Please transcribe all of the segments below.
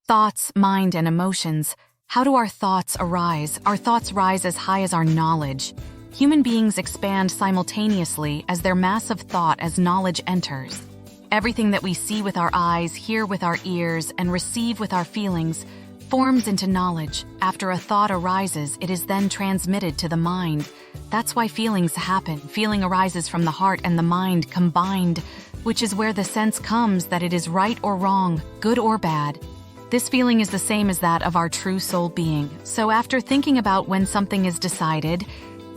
Thoughts, mind, and emotions. How do our thoughts arise? Our thoughts rise as high as our knowledge. Human beings expand simultaneously as their mass of thought as knowledge enters. Everything that we see with our eyes, hear with our ears, and receive with our feelings forms into knowledge. After a thought arises, it is then transmitted to the mind. That's why feelings happen. Feeling arises from the heart and the mind combined, which is where the sense comes that it is right or wrong, good or bad. This feeling is the same as that of our true soul being. So after thinking about when something is decided,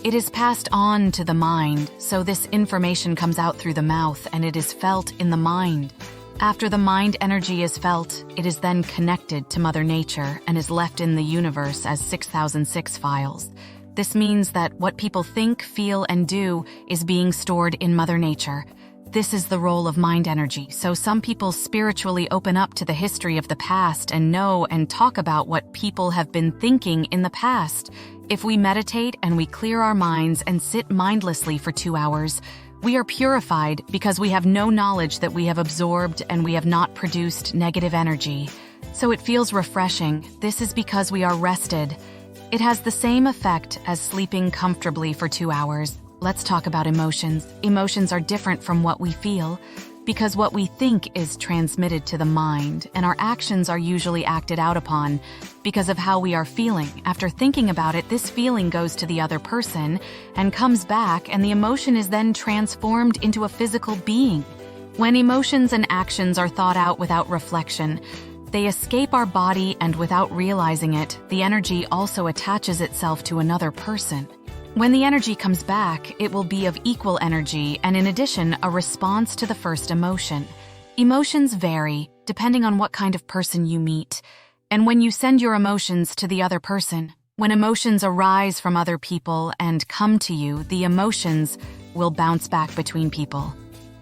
it is passed on to the mind, so this information comes out through the mouth and it is felt in the mind. After the mind energy is felt, it is then connected to Mother Nature and is left in the universe as 6006 files. This means that what people think, feel, and do is being stored in Mother Nature. This is the role of mind energy, so some people spiritually open up to the history of the past and know and talk about what people have been thinking in the past. If we meditate and we clear our minds and sit mindlessly for 2 hours, we are purified because we have no knowledge that we have absorbed and we have not produced negative energy. So it feels refreshing. This is because we are rested. It has the same effect as sleeping comfortably for 2 hours. Let's talk about emotions. Emotions are different from what we feel because what we think is transmitted to the mind, and our actions are usually acted out upon because of how we are feeling. After thinking about it, this feeling goes to the other person and comes back, and the emotion is then transformed into a physical being. When emotions and actions are thought out without reflection, they escape our body, and without realizing it, the energy also attaches itself to another person. When the energy comes back, it will be of equal energy and, in addition, a response to the first emotion. Emotions vary depending on what kind of person you meet. And when you send your emotions to the other person, when emotions arise from other people and come to you, the emotions will bounce back between people.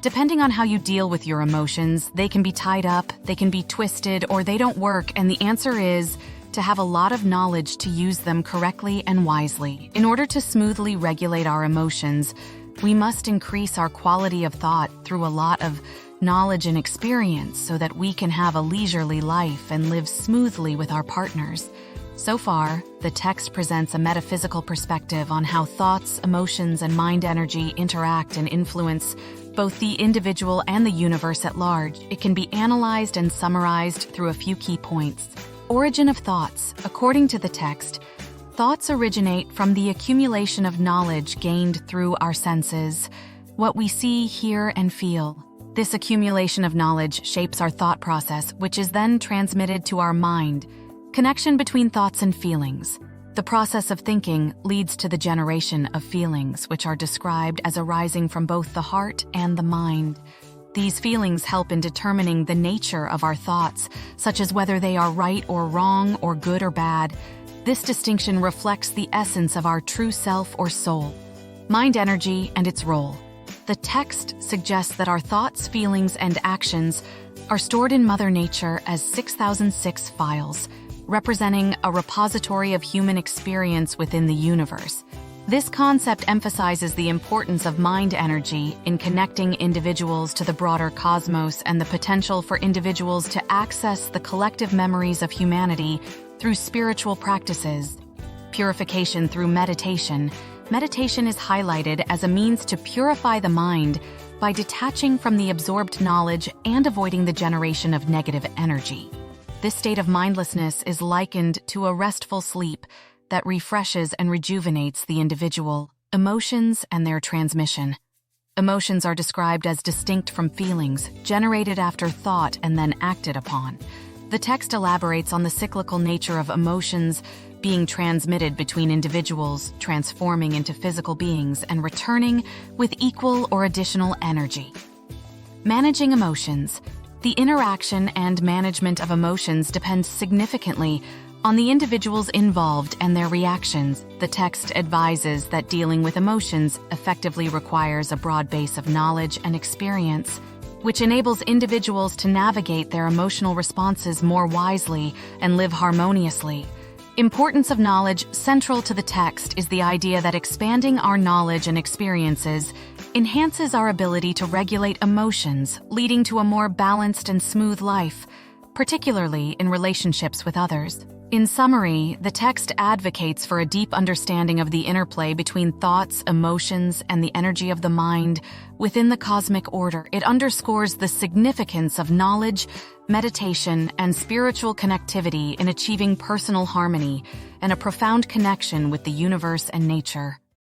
Depending on how you deal with your emotions, they can be tied up, they can be twisted, or they don't work, and the answer is to have a lot of knowledge to use them correctly and wisely. In order to smoothly regulate our emotions, we must increase our quality of thought through a lot of knowledge and experience so that we can have a leisurely life and live smoothly with our partners. So far, the text presents a metaphysical perspective on how thoughts, emotions, and mind energy interact and influence both the individual and the universe at large. It can be analyzed and summarized through a few key points. Origin of thoughts. According to the text, thoughts originate from the accumulation of knowledge gained through our senses, what we see, hear, and feel. This accumulation of knowledge shapes our thought process, which is then transmitted to our mind. Connection between thoughts and feelings. The process of thinking leads to the generation of feelings, which are described as arising from both the heart and the mind. These feelings help in determining the nature of our thoughts, such as whether they are right or wrong or good or bad. This distinction reflects the essence of our true self or soul. Mind energy and its role. The text suggests that our thoughts, feelings, and actions are stored in Mother Nature as 6006 files, representing a repository of human experience within the universe. This concept emphasizes the importance of mind energy in connecting individuals to the broader cosmos and the potential for individuals to access the collective memories of humanity through spiritual practices. Purification through meditation. Meditation is highlighted as a means to purify the mind by detaching from the absorbed knowledge and avoiding the generation of negative energy. This state of mindlessness is likened to a restful sleep that refreshes and rejuvenates the individual. Emotions and their transmission. Emotions are described as distinct from feelings, generated after thought and then acted upon. The text elaborates on the cyclical nature of emotions being transmitted between individuals, transforming into physical beings and returning with equal or additional energy. Managing emotions. The interaction and management of emotions depends significantly on the individuals involved and their reactions. The text advises that dealing with emotions effectively requires a broad base of knowledge and experience, which enables individuals to navigate their emotional responses more wisely and live harmoniously. Importance of knowledge. Central to the text is the idea that expanding our knowledge and experiences enhances our ability to regulate emotions, leading to a more balanced and smooth life. particularly in relationships with others. In summary, the text advocates for a deep understanding of the interplay between thoughts, emotions, and the energy of the mind within the cosmic order. It underscores the significance of knowledge, meditation, and spiritual connectivity in achieving personal harmony and a profound connection with the universe and nature.